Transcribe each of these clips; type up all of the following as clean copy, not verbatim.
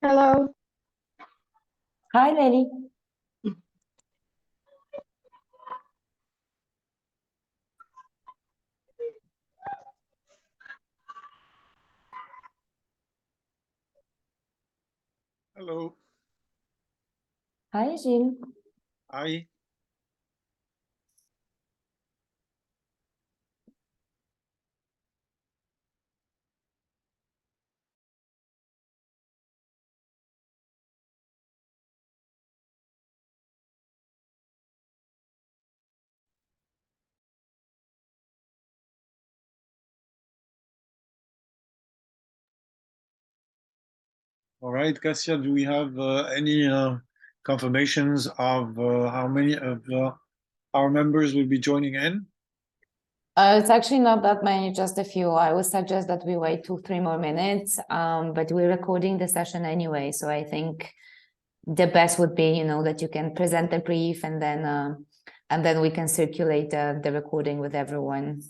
Hello. Hi, Lily. Hello. Hi, Gilles. Hi. All right, Cassia, do we have any confirmations of how many of our members will be joining in? It's actually not that many, just a few. I would suggest that we wait 2-3 more minutes, but we're recording the session anyway, so I think the best would be, that you can present the brief and then we can circulate the recording with everyone.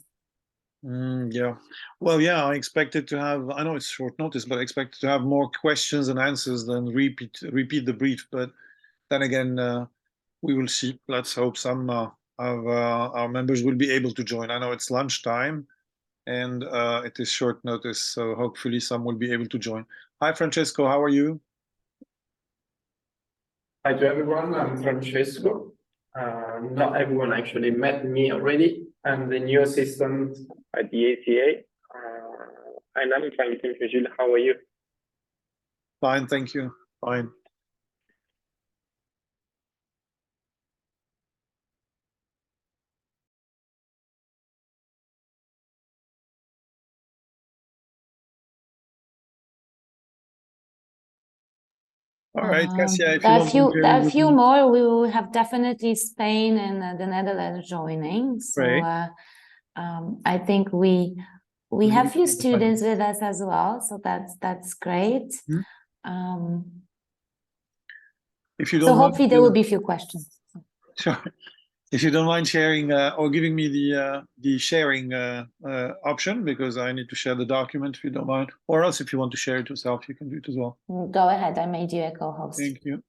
Yeah. Well, yeah, I expected to have, I know it's short notice, but I expected to have more questions and answers than repeat the brief. But then again, we will see. Let's hope some of our members will be able to join. I know it's lunchtime and it is short notice, so hopefully some will be able to join. Hi, Francesco, how are you? Hi to everyone, I'm Francesco. Not everyone actually met me already. I'm the new assistant at the ACA. And I'm fine, thank you, Gilles. How are you? Fine, thank you. Fine. All right, Cassia, if There you are don't few, mind there sharing are with few me. more. We will have definitely Spain and the Netherlands joining. So Great. I think we have few students with us as well, so that's great. If you So don't mind, hopefully there will be few questions. sure. If you don't mind sharing or giving me the sharing option, because I need to share the document, if you don't mind, or else if you want to share it yourself, you can do it as well. Go ahead, I made you a co-host. Thank you.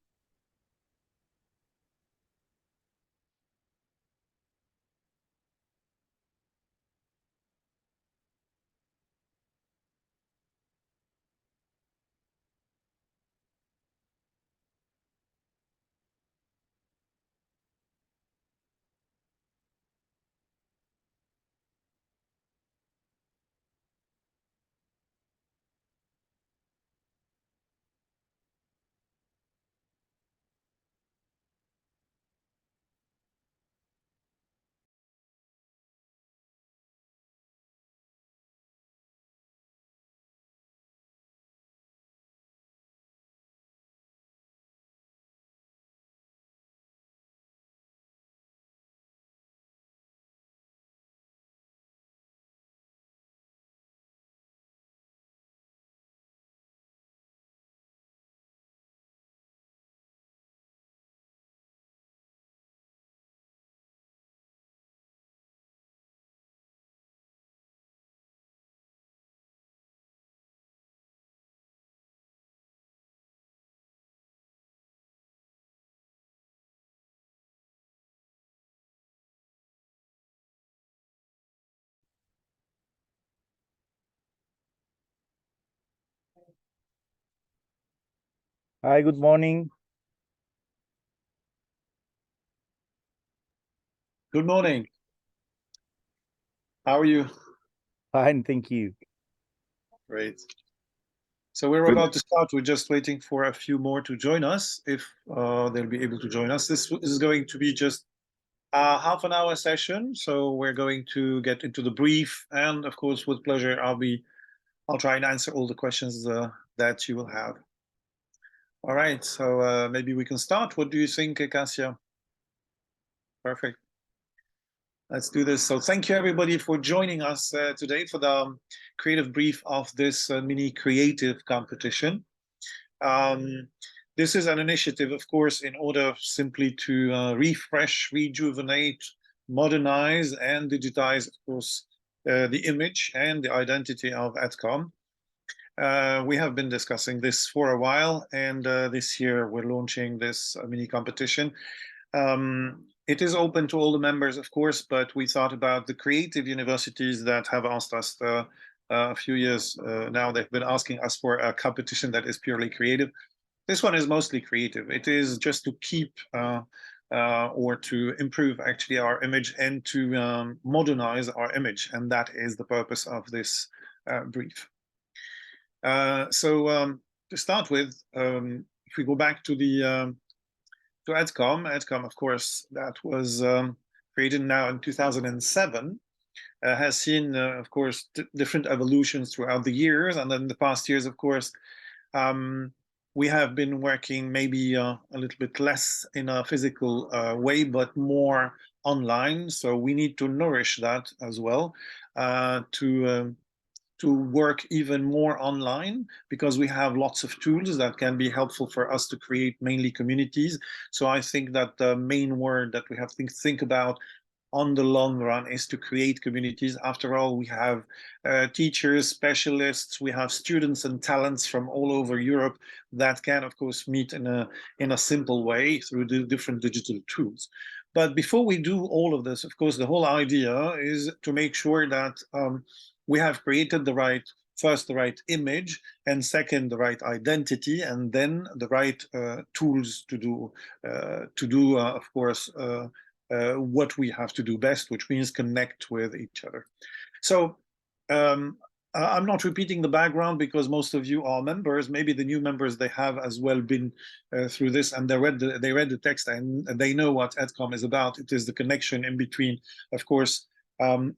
Hi, good morning. Good morning. How are you? Fine, thank you. Great. So we're about to start. We're just waiting for a few more to join us, if they'll be able to join us. This is going to be just a half an hour session. So we're going to get into the brief, and of course, with pleasure, I'll try and answer all the questions that you will have. All right, so maybe we can start. What do you think, Cassia? Perfect. Let's do this. So thank you everybody for joining us today for the creative brief of this mini creative competition. This is an initiative, of course, in order simply to refresh, rejuvenate, modernize, and digitize, of course, the image and the identity of edcom. We have been discussing this for a while, and this year we're launching this mini competition. It is open to all the members, of course, but we thought about the creative universities that have asked us a few years now. They've been asking us for a competition that is purely creative. This one is mostly creative. It is just to keep or to improve actually our image and to modernize our image, and that is the purpose of this brief. So to start with, if we go back to the to edcom, of course, that was created now in 2007, has seen, of course, different evolutions throughout the years, and then the past years, of course, we have been working maybe a little bit less in a physical way, but more online. So we need to nourish that as well, to work even more online, because we have lots of tools that can be helpful for us to create mainly communities. So I think that the main word that we have to think about on the long run is to create communities. After all, we have teachers, specialists, we have students and talents from all over Europe that can, of course, meet in a simple way through the different digital tools. But before we do all of this, of course, the whole idea is to make sure that we have created the right image, and second, the right identity, and then the right tools to do, of course, what we have to do best, which means connect with each other. So I'm not repeating the background because most of you are members. Maybe the new members, they have as well been through this, and they read the text, and they know what edcom is about. It is the connection in between, of course,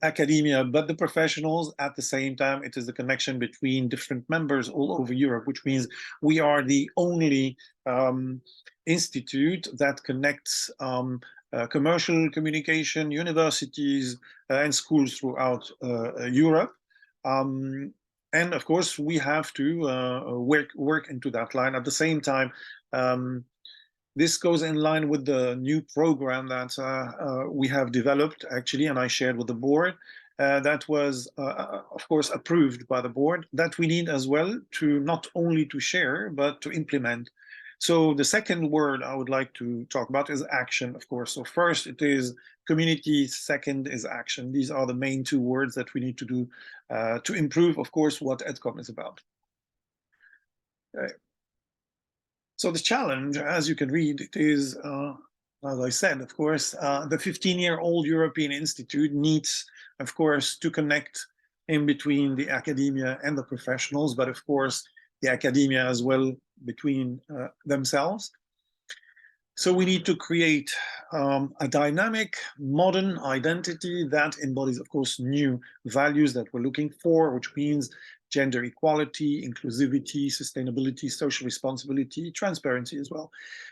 academia, but the professionals. At the same time, it is the connection between different members all over Europe, which means we are the only institute that connects commercial communication, universities, and schools throughout Europe. And of course, we have to work into that line. At the same time, this goes in line with the new program that we have developed, actually, and I shared with the board. That was, of course, approved by the board, that we need as well to not only to share, but to implement. So the second word I would like to talk about is action, of course. So first it is community, second is action. These are the main two words that we need to do to improve, of course, what edcom is about. Okay. So the challenge, as you can read, it is, as I said, of course, the 15-year-old European Institute needs, of course, to connect in between the academia and the professionals, but of course, the academia as well between themselves. So we need to create a dynamic, modern identity that embodies, of course, new values that we're looking for, which means gender equality, inclusivity, sustainability, social responsibility, transparency as well.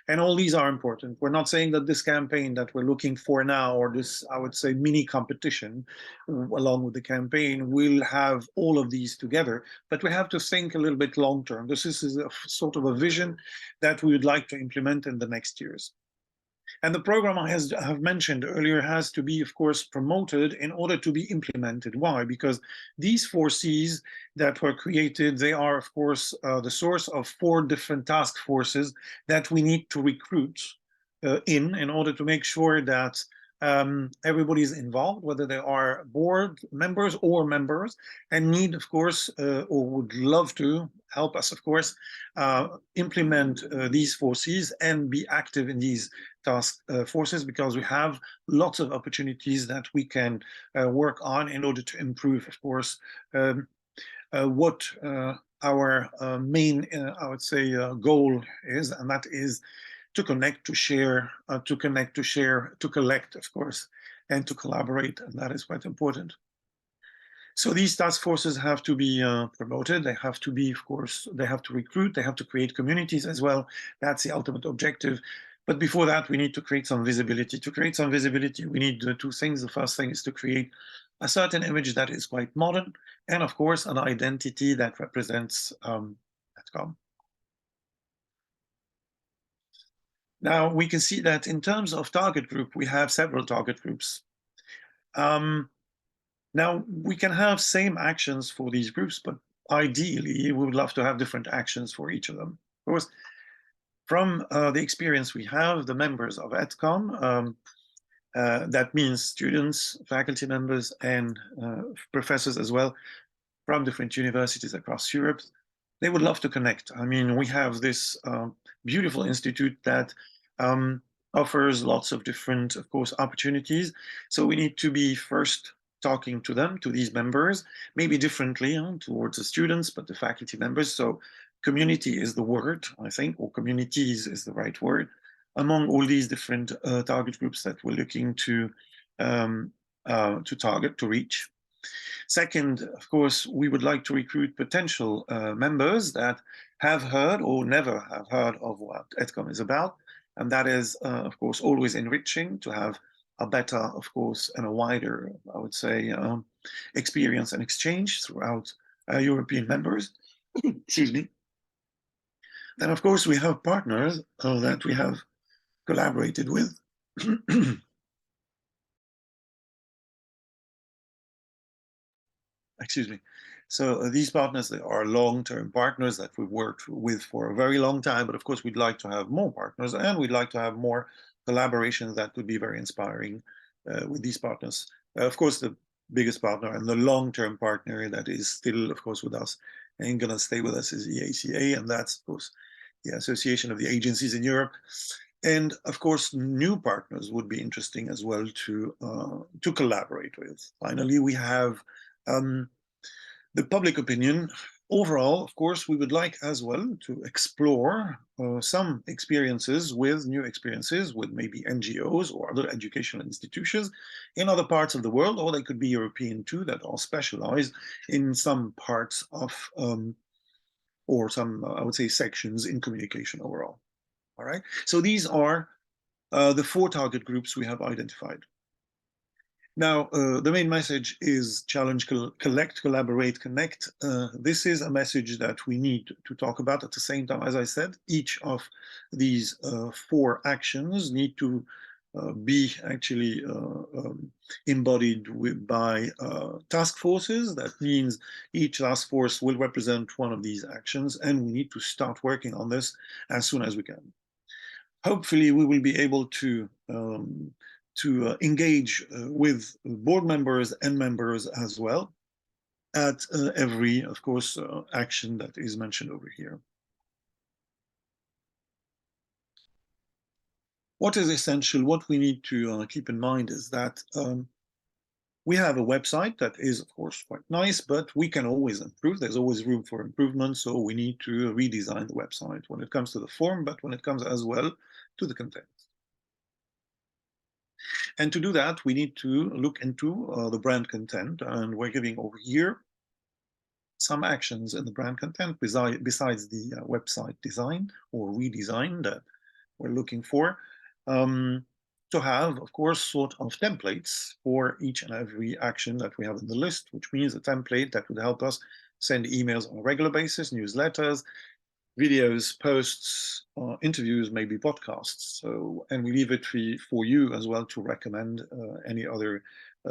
And all these are important. We're not saying that this campaign that we're looking for now, or this, I would say, mini competition along with the campaign, will have all of these together, but we have to think a little bit long term. This is a sort of a vision that we would like to implement in the next years. And the program I have mentioned earlier has to be, of course, promoted in order to be implemented. Why? Because these 4 Cs that were created, they are, of course, the source of 4 different task forces that we need to recruit in order to make sure that everybody is involved, whether they are board members or members, and need, of course, or would love to help us, of course, implement these 4 Cs and be active in these task forces, because we have lots of opportunities that we can work on in order to improve, of course, what our main, I would say, goal is, and that is to connect, to share, to connect, to share, to collect, of course, and to collaborate, and that is quite important. So these task forces have to be promoted. They have to be, of course, they have to recruit, they have to create communities as well. That's the ultimate objective. But before that, we need to create some visibility. To create some visibility, we need 2 things. The first thing is to create a certain image that is quite modern, and of course, an identity that represents edcom. Now, we can see that in terms of target group, we have several target groups. Now, we can have same actions for these groups, but ideally, we would love to have different actions for each of them. Of course, from the experience we have, the members of edcom, that means students, faculty members, and professors as well, from different universities across Europe, they would love to connect. I mean, we have this beautiful institute that offers lots of different, of course, opportunities. So we need to be first talking to them, to these members, maybe differently towards the students, but the faculty members. So community is the word, I think, or communities is the right word, among all these different target groups that we're looking to target, to reach. Second, of course, we would like to recruit potential members that have heard or never have heard of what edcom is about. And that is, of course, always enriching to have a better, of course, and a wider, I would say, experience and exchange throughout European members. Excuse me. Then, of course, we have partners that we have collaborated with. Excuse me. So these partners, they are long-term partners that we've worked with for a very long time, but of course we'd like to have more partners, and we'd like to have more collaborations that would be very inspiring with these partners. Of course, the biggest partner and the long-term partner that is still, of course, with us and gonna stay with us is the ACA, and that's, of course, the Association of the Agencies in Europe. And of course, new partners would be interesting as well to collaborate with. Finally, we have the public opinion. Overall, of course, we would like as well to explore some experiences with new experiences with maybe NGOs or other educational institutions in other parts of the world, or they could be European too, that are specialized in some parts of, or some, I would say, sections in communication overall. All right, so these are the 4 target groups we have identified. Now, the main message is challenge, collect, collaborate, connect. This is a message that we need to talk about at the same time. As I said, each of these 4 actions need to be actually embodied by task forces. That means each task force will represent one of these actions, and we need to start working on this as soon as we can. Hopefully, we will be able to engage with board members and members as well at every, of course, action that is mentioned over here. What is essential, what we need to keep in mind is that we have a website that is, of course, quite nice, but we can always improve. There's always room for improvement, so we need to redesign the website when it comes to the form, but when it comes as well to the content. And to do that, we need to look into the brand content, and we're giving over here some actions in the brand content besides the website design or redesign that we're looking for, to have, of course, sort of templates for each and every action that we have in the list, which means a template that would help us send emails on a regular basis, newsletters, videos, posts, interviews, maybe podcasts. So, and we leave it for you as well to recommend any other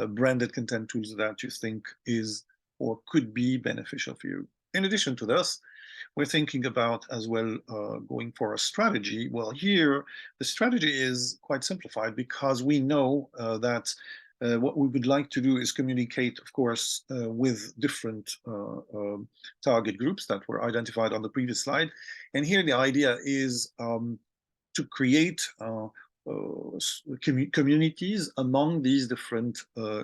branded content tools that you think is or could be beneficial for you. In addition to this, we're thinking about as well going for a strategy. Well, here the strategy is quite simplified because we know that what we would like to do is communicate, of course, with different target groups that were identified on the previous slide. And here the idea is to create communities among these different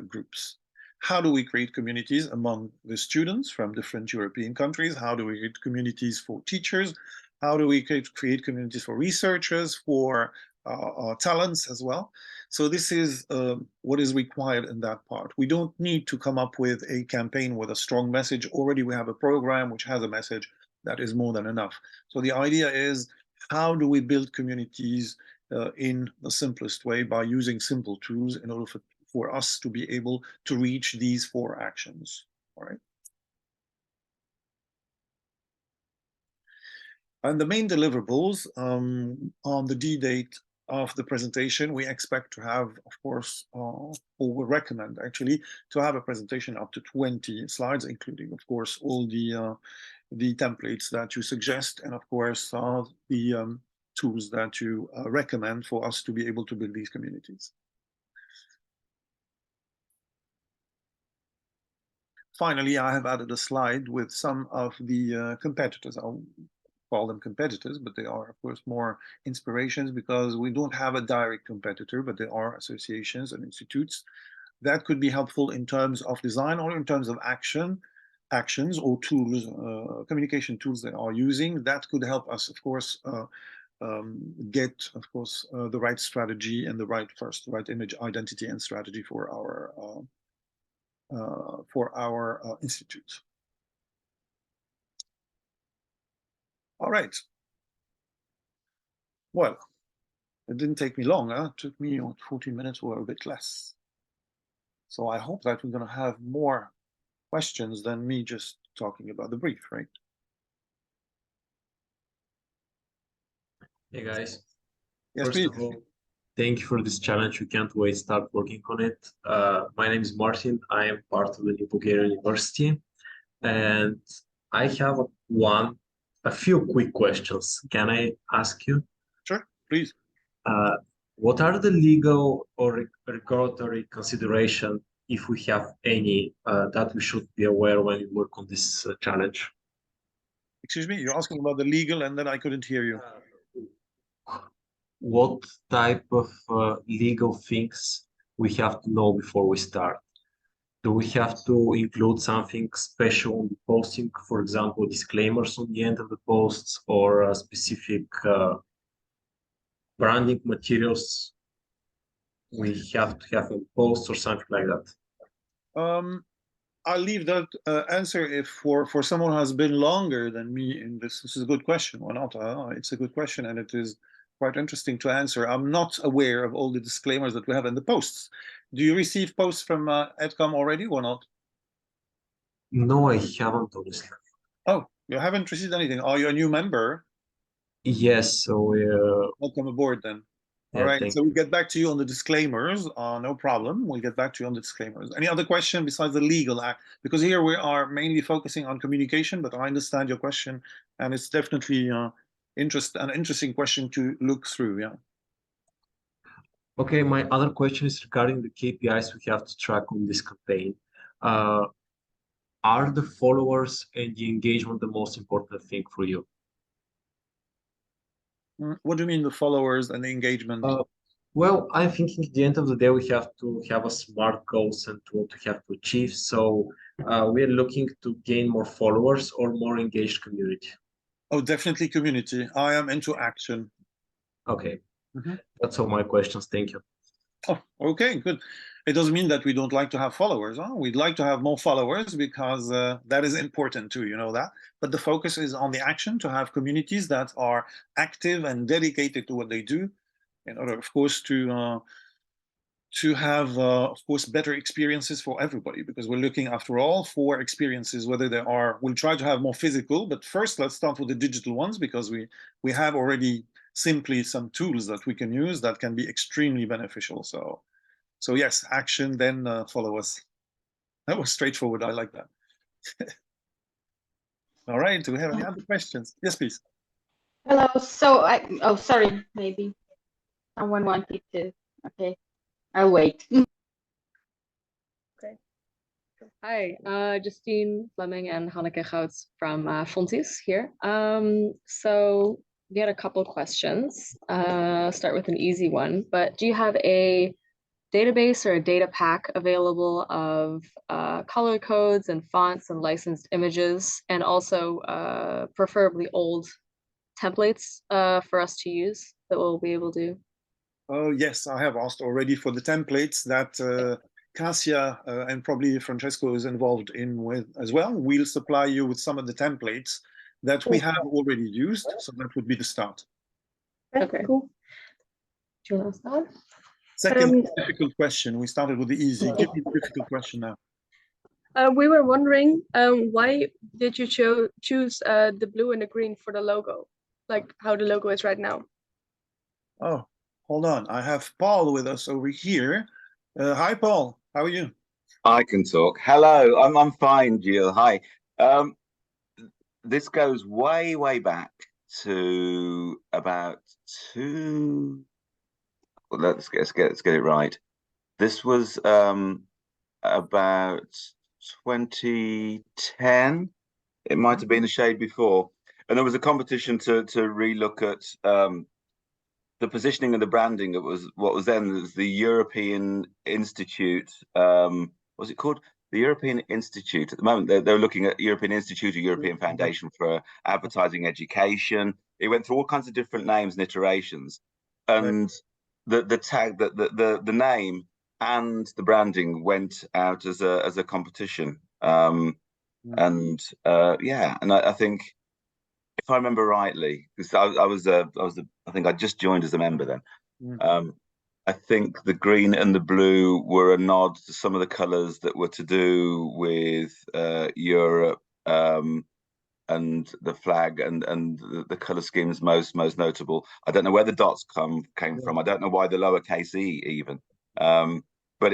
groups. How do we create communities among the students from different European countries? How do we create communities for teachers? How do we create communities for researchers, for talents as well? So this is what is required in that part. We don't need to come up with a campaign with a strong message. Already we have a program which has a message that is more than enough. So the idea is, how do we build communities in the simplest way by using simple tools in order for us to be able to reach these 4 actions, all right? And the main deliverables on the D date of the presentation, we expect to have, of course, or we recommend actually to have a presentation up to 20 slides, including, of course, all the templates that you suggest, and of course, the tools that you recommend for us to be able to build these communities. Finally, I have added a slide with some of the competitors. I'll call them competitors, but they are, of course, more inspirations because we don't have a direct competitor, but there are associations and institutes that could be helpful in terms of design or in terms of actions or tools, communication tools they are using that could help us, of course, get, of course, the right strategy and the right image identity and strategy for our institute. All right. Well, it didn't take me long. It took me 14 minutes or a bit less. So I hope that we're going to have more questions than me just talking about the brief, right? Hey guys. Yes, First please. of all, thank you for this challenge. We can't wait to start working on it. My name is Martin. I am part of the New Bulgaria University, and I have a few quick questions. Can I ask you? Sure, please. What are the legal or regulatory consideration, if we have any, that we should be aware when we work on this challenge? Excuse me, you're asking about the legal, and then I couldn't hear you. What type of legal things we have to know before we start? Do we have to include something special on the posting, for example, disclaimers on the end of the posts, or specific branding materials we have to have on posts or something like that? I'll leave that answer if for someone who has been longer than me in this. This is a good question. Why not? It's a good question, and it is quite interesting to answer. I'm not aware of all the disclaimers that we have in the posts. Do you receive posts from edcom already or not? No, I haven't, honestly. Oh, you haven't received anything. Are you a new member? Yes, so Welcome aboard then. All yeah, right, so we'll get back to you on the disclaimers. No problem. We'll get back to you on the disclaimers. Any other question besides the legal act? Because here we are mainly focusing on communication, but I understand your question, and it's definitely an interesting question to look through. Yeah. Okay, my other question is regarding the KPIs we have to track on this campaign. Are the followers and the engagement the most important thing for you? What do you mean the followers and the engagement? Well, I'm thinking at the end of the day, we have to have a smart goals and what we have to achieve. So we are looking to gain more followers or more engaged community. Oh, definitely community. I am into action. Okay, that's all my questions. Thank you. Oh, okay, good. It doesn't mean that we don't like to have followers. Huh? We'd like to have more followers because that is important too, you know that. But the focus is on the action, to have communities that are active and dedicated to what they do, in order, of course, to have, of course, better experiences for everybody, because we're looking, after all, for experiences, whether they are, we'll try to have more physical, but first let's start with the digital ones, because we have already simply some tools that we can use that can be extremely beneficial. So yes, action, then follow us. That was straightforward. I like that. All right, do we have any other questions? Yes, please. Hello, oh, sorry, maybe someone wanted to, okay, I'll wait. Okay. Hi, Justine Fleming and Hanneke Gouts from Fontis here. So we had a couple questions. Start with an easy one, but do you have a database or a data pack available of color codes and fonts and licensed images, and also preferably old templates for us to use that we'll be able to? Oh, yes, I have asked already for the templates that Cassia and probably Francesco is involved in with as well. We'll supply you with some of the templates that we have already used, so that would be the start. Okay, cool. Do you want to start? Second difficult question. We started with the easy. Give me the difficult question now. We were wondering why did you choose the blue and the green for the logo, like how the logo is right now? Oh, hold on. I have Paul with us over here. Hi, Paul. How are you? I can talk. Hello, I'm fine, Jill. Hi. Um, this goes way back to about two. Well, let's get it right. This was about 2010. It might have been a shade before, and there was a competition to relook at the positioning and the branding. It was what was then the European Institute. What's it called? The European Institute. At the moment, they're looking at European Institute or European Foundation for Advertising Education. It went through all kinds of different names and iterations, and the tag, the name and the branding went out as a competition. And I think, if I remember rightly, because I think I just joined as a member then. I think the green and the blue were a nod to some of the colours that were to do with Europe, and the flag and the colour schemes most notable. I don't know where the dots came from. I don't know why the lowercase e even. But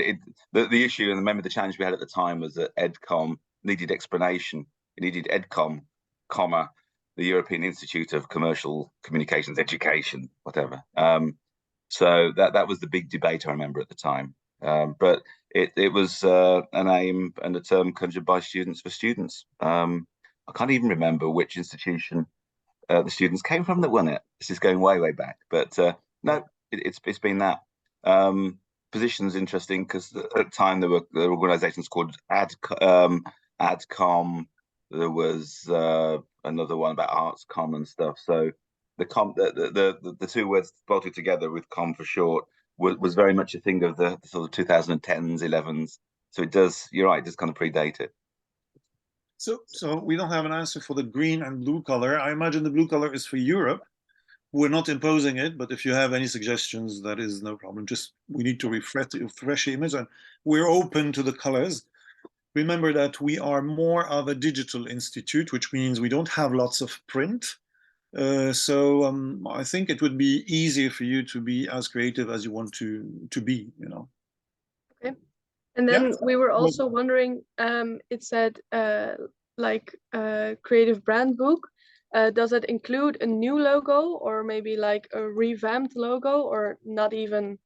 the issue, and remember the challenge we had at the time was that edcom needed explanation. It needed edcom, comma, the European Institute of Commercial Communications Education, whatever. So that was the big debate I remember at the time. But it was an aim and a term conjured by students for students. I can't even remember which institution the students came from that won it. This is going way back. But no, it's been that. Position's interesting because at the time there were organisations called edcom. There was another one about artscom and stuff. So the two words bolted together with com for short was very much a thing of the sort of 2010s, 11s. So it does, you're right, it does kind of predate it. So we don't have an answer for the green and blue color. I imagine the blue color is for Europe. We're not imposing it, but if you have any suggestions, that is no problem. Just we need to refresh the image, and we're open to the colors. Remember that we are more of a digital institute, which means we don't have lots of print. So I think it would be easier for you to be as creative as you want to be, you know. Okay. And then we were also wondering, it said creative brand book. Does it include a new logo or maybe like a revamped logo, or not even?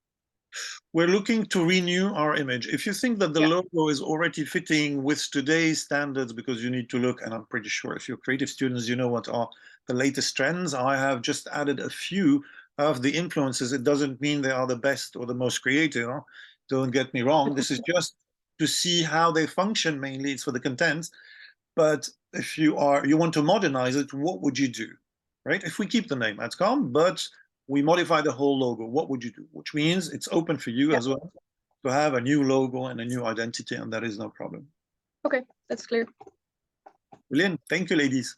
We're looking to renew our image. If you think that the logo is already fitting with today's standards, because you need to look, and I'm pretty sure if you're creative students, you know what are the latest trends. I have just added a few of the influences. It doesn't mean they are the best or the most creative. Huh? Don't get me wrong. This is just to see how they function. Mainly it's for the content. But if you want to modernize it, what would you do? Right? If we keep the name edcom, but we modify the whole logo, what would you do? Which means it's open for you as well to have a new logo and a new identity, and that is no problem. Okay, that's clear. Brilliant. Thank you, ladies.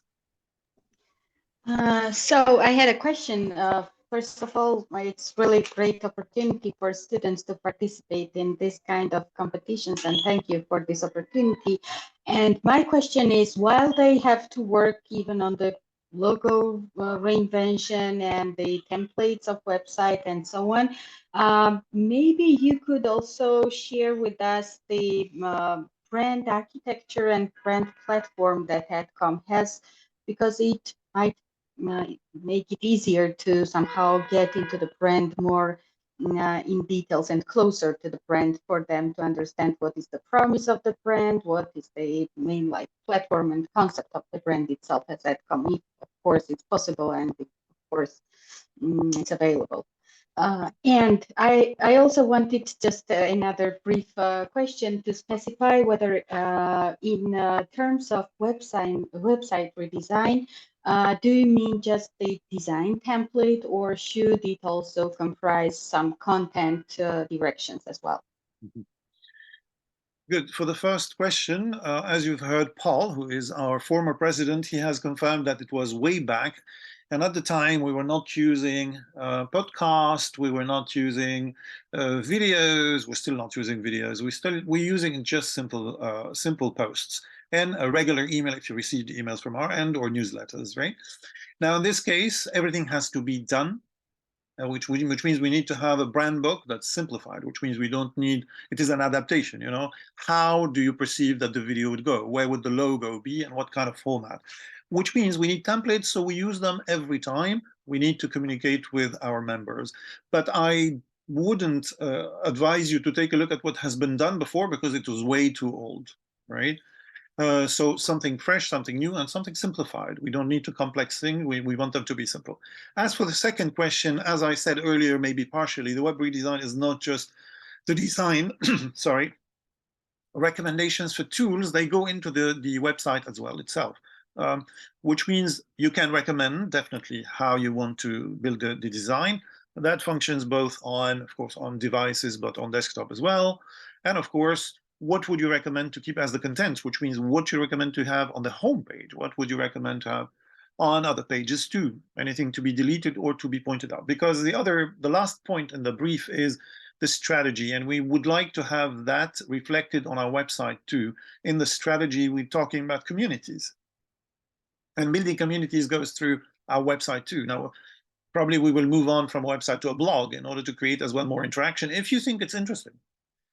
So I had a question. First of all, it's really great opportunity for students to participate in this kind of competitions, and thank you for this opportunity. And my question is, while they have to work even on the logo reinvention and the templates of website and so on, maybe you could also share with us the brand architecture and brand platform that edcom has, because it might make it easier to somehow get into the brand more in details and closer to the brand, for them to understand what is the promise of the brand, what is the main like platform and concept of the brand itself as edcom, if of course it's possible and if, of course it's available. And I also wanted just another brief question to specify whether in terms of website redesign, do you mean just the design template, or should it also comprise some content directions as well? Good. For the first question, as you've heard, Paul, who is our former president, he has confirmed that it was way back. And at the time, we were not using podcast, we were not using videos, we're still not using videos, we're using just simple posts and a regular email if you received emails from our end, or newsletters, right? Now, in this case, everything has to be done which means we need to have a brand book that's simplified, which means we don't need, it is an adaptation, you know, how do you perceive that the video would go? Where would the logo be and what kind of format? Which means we need templates, so we use them every time we need to communicate with our members. But I wouldn't advise you to take a look at what has been done before because it was way too old, right? So something fresh, something new, and something simplified. We don't need to complex things. We want them to be simple. As for the second question, as I said earlier, maybe partially, the web redesign is not just the design, sorry, recommendations for tools, they go into the website as well itself. Which means you can recommend definitely how you want to build the design. That functions both on, of course, on devices, but on desktop as well. And of course, what would you recommend to keep as the content, which means what you recommend to have on the home page? What would you recommend to have on other pages too? Anything to be deleted or to be pointed out? Because the last point in the brief is the strategy, and we would like to have that reflected on our website too. In the strategy, we're talking about communities. And building communities goes through our website too. Now, probably we will move on from a website to a blog in order to create as well more interaction if you think it's interesting.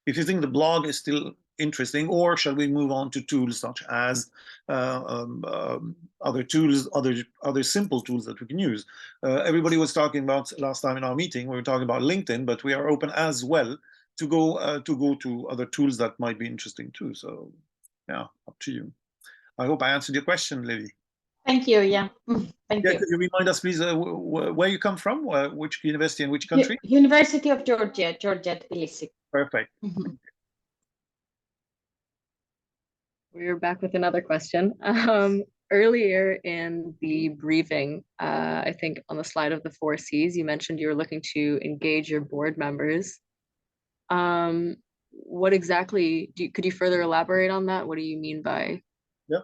If you think the blog is still interesting, or shall we move on to tools such as other tools, other simple tools that we can use? Everybody was talking about last time in our meeting, we were talking about LinkedIn, but we are open as well to go to other tools that might be interesting too. So yeah, up to you. I hope I answered your question, Lily. Thank you. Yeah. Thank you. Could you remind us, please, where you come from, which university and which country? University of Georgia, Tbilisi. Perfect. We're back with another question. Earlier in the briefing, I think on the slide of the 4 C's, you mentioned you were looking to engage your board members. What exactly, could you further elaborate on that? What do you mean by? Yeah,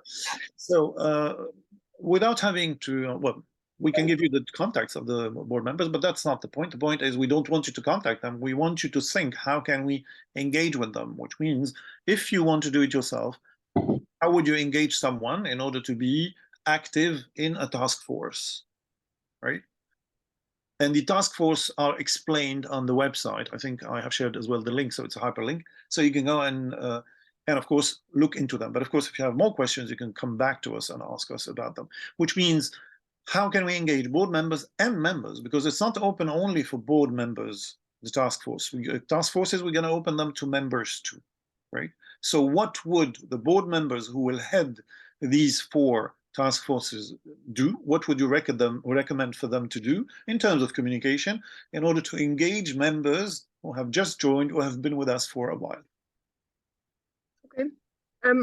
so without having to, well, we can give you the contacts of the board members, but that's not the point. The point is we don't want you to contact them. We want you to think, how can we engage with them? Which means if you want to do it yourself, how would you engage someone in order to be active in a task force, right? And the task force are explained on the website. I think I have shared as well the link, so it's a hyperlink. So you can go and of course, look into them. But of course, if you have more questions, you can come back to us and ask us about them, which means how can we engage board members and members? Because it's not open only for board members, the task force. Task forces, we're going to open them to members too, right? So what would the board members who will head these 4 task forces do? What would you recommend for them to do in terms of communication in order to engage members who have just joined or have been with us for a while? Okay.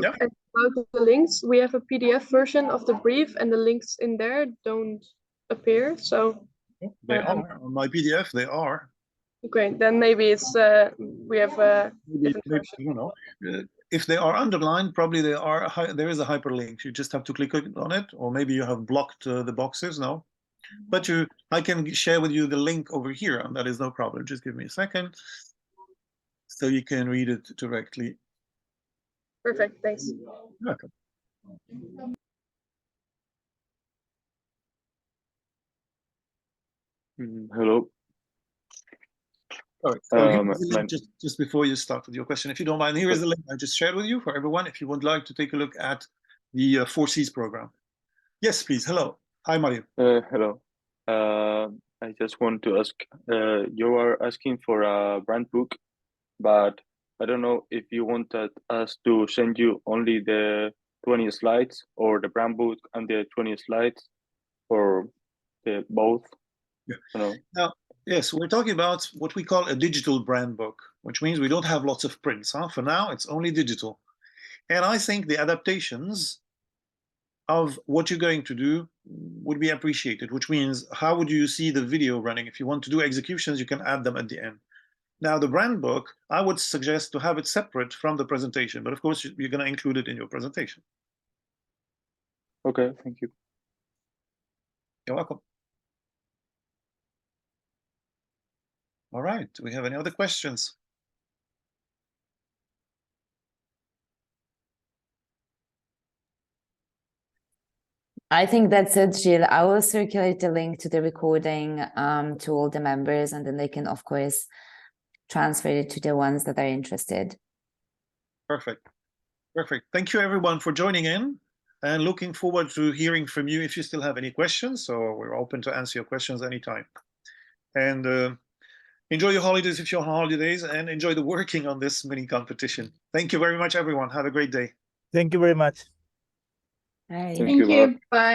Yeah. About the links, we have a PDF version of the brief, and the links in there don't appear. So they are on my PDF. They are. Okay, then maybe it's we have a different version. You know, if they are underlined, probably they are. There is a hyperlink. You just have to click on it, or maybe you have blocked the boxes. No, but I can share with you the link over here, and that is no problem. Just give me a second, so you can read it directly. Perfect. Thanks. You're welcome. Hello. Just before you start with your question, if you don't mind, here is the link I just shared with you for everyone. If you would like to take a look at the 4 C's program. Yes, please. Hello. Hi, Mario. Hello. I just want to ask, you are asking for a brand book, but I don't know if you wanted us to send you only the 20 slides or the brand book and the 20 slides, or the both. Yeah. You know? Now, yes, we're talking about what we call a digital brand book, which means we don't have lots of prints. For now, it's only digital. And I think the adaptations of what you're going to do would be appreciated, which means how would you see the video running? If you want to do executions, you can add them at the end. Now, the brand book, I would suggest to have it separate from the presentation, but of course, you're going to include it in your presentation. Okay, thank you. You're welcome. All right, do we have any other questions? I think that's it, Jill. I will circulate the link to the recording to all the members, and then they can, of course, transfer it to the ones that are interested. Perfect. Perfect. Thank you everyone for joining in, and looking forward to hearing from you if you still have any questions. So we're open to answer your questions anytime. And enjoy your holidays if you're on holidays, and enjoy the working on this mini competition. Thank you very much, everyone. Have a great day. Thank you very much. Bye. Thank you. Bye.